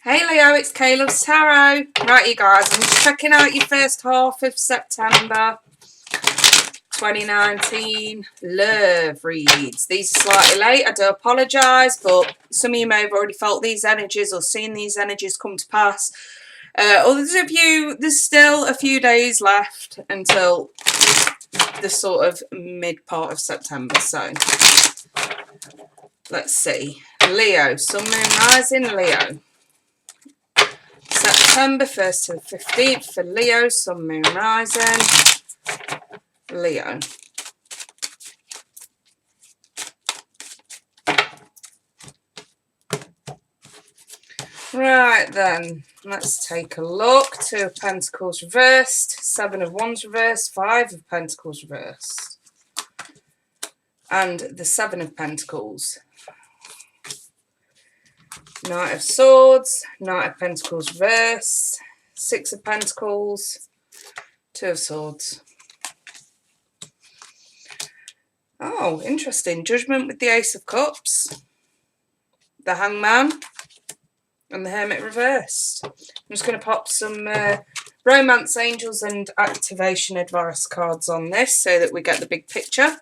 Hey Leo, it's Caleb's Tarot. Right, you guys, I'm just checking out your first half of September 2019 love reads. These are slightly late, I do apologise, but some of you may have already felt these energies or seen these energies come to pass. Others of you, there's still a few days left until the sort of mid part of September, so let's see. Leo, Sun, Moon, Rising, Leo. September 1st to the 15th for Leo, Sun, Moon, Rising, Leo. Right then, let's take a look. Two of Pentacles reversed, Seven of Wands reversed, Five of Pentacles reversed, and the Seven of Pentacles. Knight of Swords, Knight of Pentacles reversed, Six of Pentacles, Two of Swords. Oh, interesting. Judgment with the Ace of Cups, the Hangman, and the Hermit reversed. I'm just going to pop some Romance Angels and Activation Advice cards on this so that we get the big picture.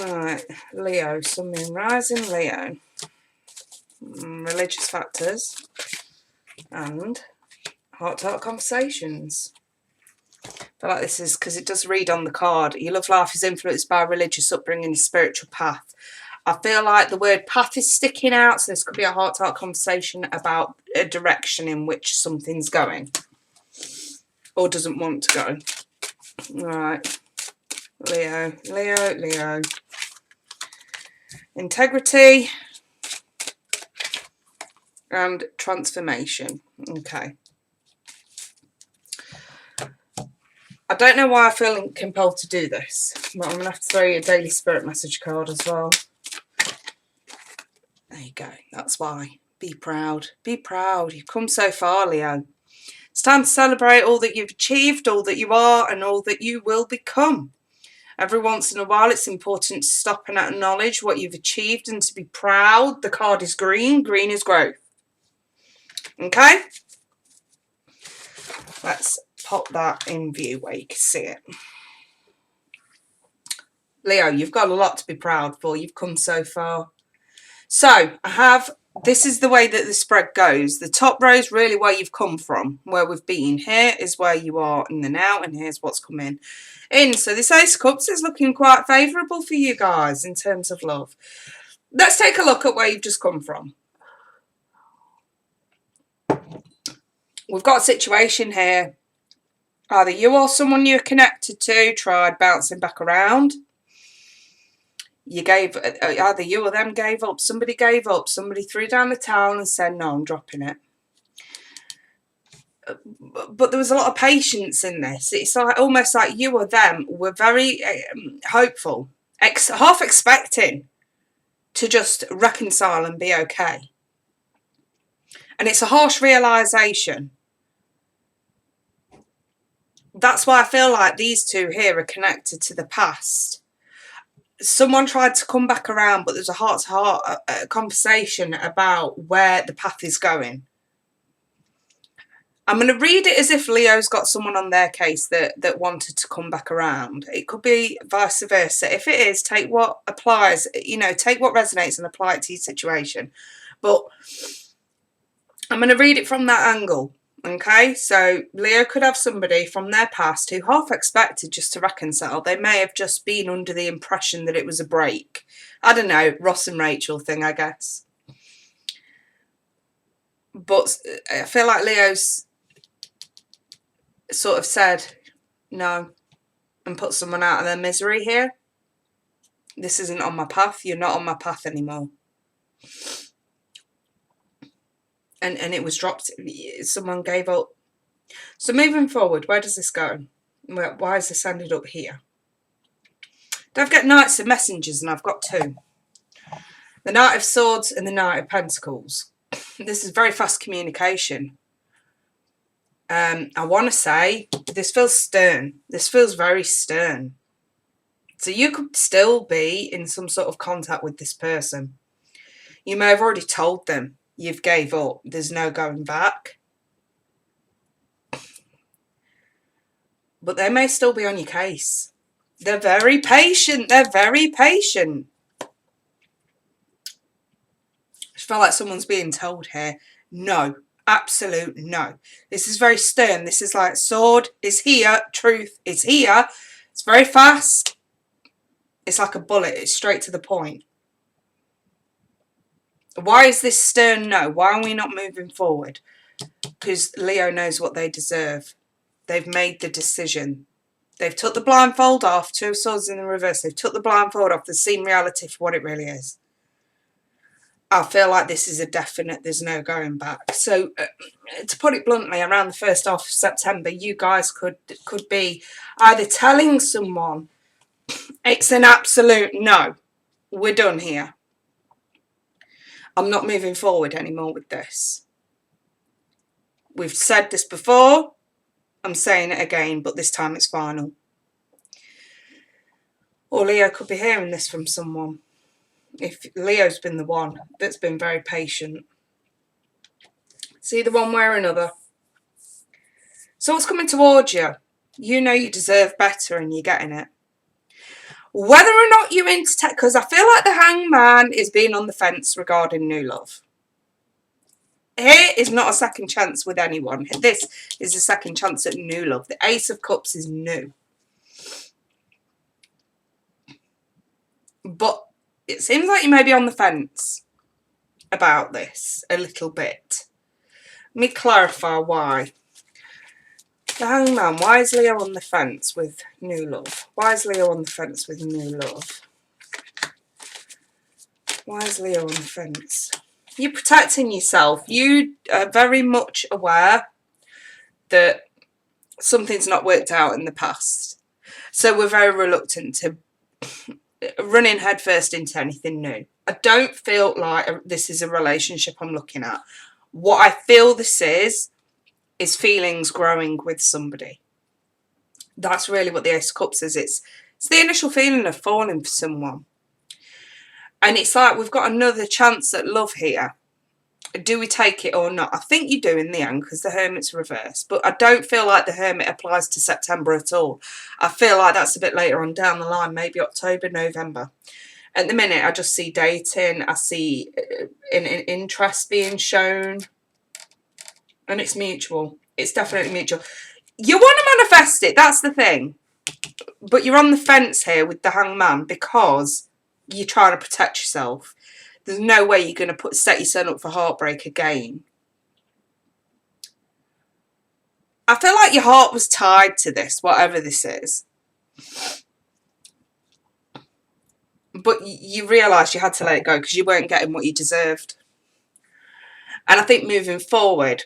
Right, Leo, Sun, Moon, Rising, Leo. Religious factors and heart-to-heart conversations. I feel like this is because it does read on the card. Your love life is influenced by religious upbringing and spiritual path. I feel like the word path is sticking out, so this could be a heart-to-heart conversation about a direction in which something's going or doesn't want to go. Right, Leo, Leo, Leo. Integrity and transformation. Okay. I don't know why I feel compelled to do this, but I'm going to have to throw you a daily spirit message card as well. There you go. That's why. Be proud. Be proud. You've come so far, Leo. It's time to celebrate all that you've achieved, all that you are, and all that you will become. Every once in a while, it's important to stop and acknowledge what you've achieved and to be proud. The card is green. Green is growth. Okay? Let's pop that in view where you can see it. Leo, you've got a lot to be proud for. You've come so far. So, this is the way that the spread goes. The top row is really where you've come from, where we've been. Here is where you are in the now, and here's what's coming in. So this Ace of Cups is looking quite favourable for you guys in terms of love. Let's take a look at where you've just come from. We've got a situation here. Either you or someone you're connected to tried bouncing back around. Either you or them gave up. Somebody gave up. Somebody threw down the towel and said, no, I'm dropping it. But there was a lot of patience in this. It's like almost like you or them were very hopeful, half expecting to just reconcile and be okay. And it's a harsh realisation. That's why I feel like these two here are connected to the past. Someone tried to come back around, but there's a heart-to-heart conversation about where the path is going. I'm going to read it as if Leo's got someone on their case that wanted to come back around. It could be vice versa. If it is, take what applies, take what resonates and apply it to your situation. But I'm going to read it from that angle. Okay, so Leo could have somebody from their past who half expected just to reconcile. They may have just been under the impression that it was a break. I don't know, Ross and Rachel thing, I guess. But I feel like Leo's sort of said no and put someone out of their misery here. This isn't on my path. You're not on my path anymore. And it was dropped. Someone gave up. So moving forward, where does this go? Why has this ended up here? I've got Knights of Messengers, and I've got two. The Knight of Swords and the Knight of Pentacles. This is very fast communication. I want to say this feels stern. This feels very stern. So you could still be in some sort of contact with this person. You may have already told them You've gave up. There's no going back. But they may still be on your case. They're very patient. They're very patient. I feel like someone's being told here, no, absolute no. This is very stern. This is like sword is here, truth is here. It's very fast. It's like a bullet. It's straight to the point. Why is this stern no? Why are we not moving forward? Because Leo knows what they deserve. They've made the decision. They've took the blindfold off. Two of Swords in the reverse. They've took the blindfold off. They've seen reality for what it really is. I feel like this is a definite, there's no going back. So, to put it bluntly, around the first half of September, you guys could be either telling someone it's an absolute no, we're done here. I'm not moving forward anymore with this. We've said this before, I'm saying it again, but this time it's final. Or Leo could be hearing this from someone. If Leo's been the one that's been very patient. It's either one way or another. So what's coming towards you? You know you deserve better and you're getting it. Whether or not you're into because I feel like the hangman is being on the fence regarding new love. Here is not a second chance with anyone. This is a second chance at new love. The Ace of Cups is new. But it seems like you may be on the fence about this a little bit. Let me clarify why. The hangman, why is Leo on the fence with new love? Why is Leo on the fence with new love? Why is Leo on the fence? You're protecting yourself. You are very much aware that something's not worked out in the past. So we're very reluctant to running headfirst into anything new. I don't feel like this is a relationship I'm looking at. What I feel this is feelings growing with somebody. That's really what the Ace of Cups is. It's the initial feeling of falling for someone. And it's like we've got another chance at love here. Do we take it or not? I think you do in the end because the Hermit's reversed. But I don't feel like the Hermit applies to September at all. I feel like that's a bit later on down the line, maybe October, November. At the minute, I just see dating. I see an interest being shown. And it's mutual. It's definitely mutual. You want to manifest it. That's the thing. But you're on the fence here with the hangman because you're trying to protect yourself. There's no way you're going to set yourself up for heartbreak again. I feel like your heart was tied to this, whatever this is. But you realised you had to let it go because you weren't getting what you deserved. And I think moving forward,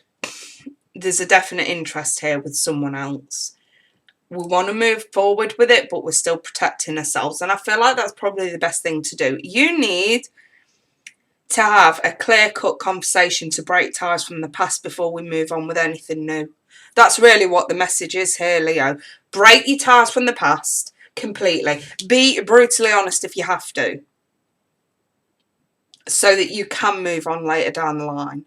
there's a definite interest here with someone else. We want to move forward with it, but we're still protecting ourselves. And I feel like that's probably the best thing to do. You need to have a clear-cut conversation to break ties from the past before we move on with anything new. That's really what the message is here, Leo. Break your ties from the past completely. Be brutally honest if you have to, so that you can move on later down the line.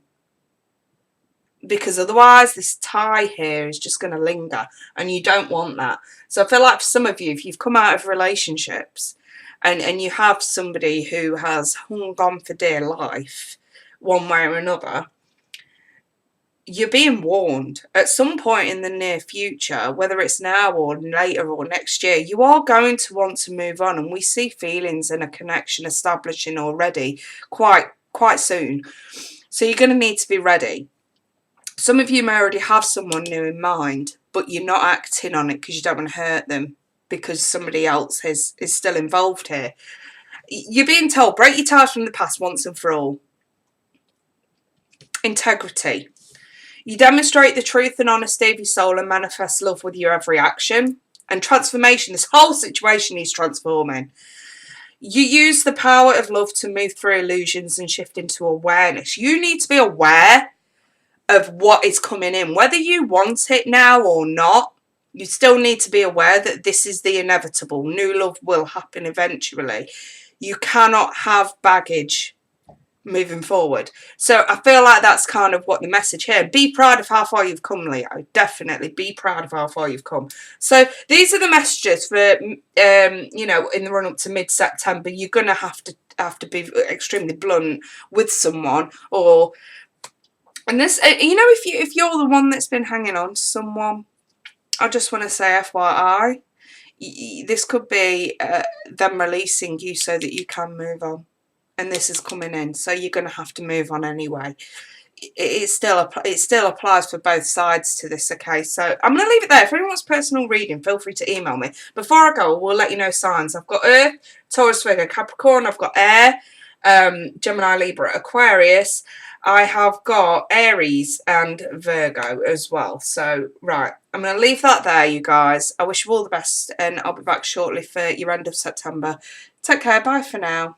Because otherwise this tie here is just going to linger and you don't want that. So I feel like for some of you, if you've come out of relationships and you have somebody who has hung on for dear life one way or another, you're being warned at some point in the near future, whether it's now or later or next year, you are going to want to move on. And we see feelings and a connection establishing already quite soon. So you're going to need to be ready. Some of you may already have someone new in mind, but you're not acting on it because you don't want to hurt them because somebody else is still involved here. You're being told, break your ties from the past once and for all. Integrity. You demonstrate the truth and honesty of your soul and manifest love with your every action. And transformation. This whole situation is transforming. You use the power of love to move through illusions and shift into awareness. You need to be aware of what is coming in, whether you want it now or not. You still need to be aware that this is the inevitable. New love will happen eventually. You cannot have baggage moving forward. So I feel like that's kind of what the message here. Be proud of how far you've come, Leo. Definitely be proud of how far you've come. So these are the messages for you know, in the run up to mid-September. You're gonna have to be extremely blunt with someone, or and this, you know, if you're the one that's been hanging on to someone, I just want to say FYI, this could be them releasing you so that you can move on. And this is coming in, so you're going to have to move on anyway. It still applies for both sides to this, okay? So I'm going to leave it there. If anyone wants personal reading, feel free to email me. Before I go, we'll let you know signs. I've got Earth, Taurus, Virgo, Capricorn. I've got Air, Gemini, Libra, Aquarius. I have got Aries and Virgo as well. So, right, I'm going to leave that there, you guys. I wish you all the best, and I'll be back shortly for your end of September. Take care. Bye for now.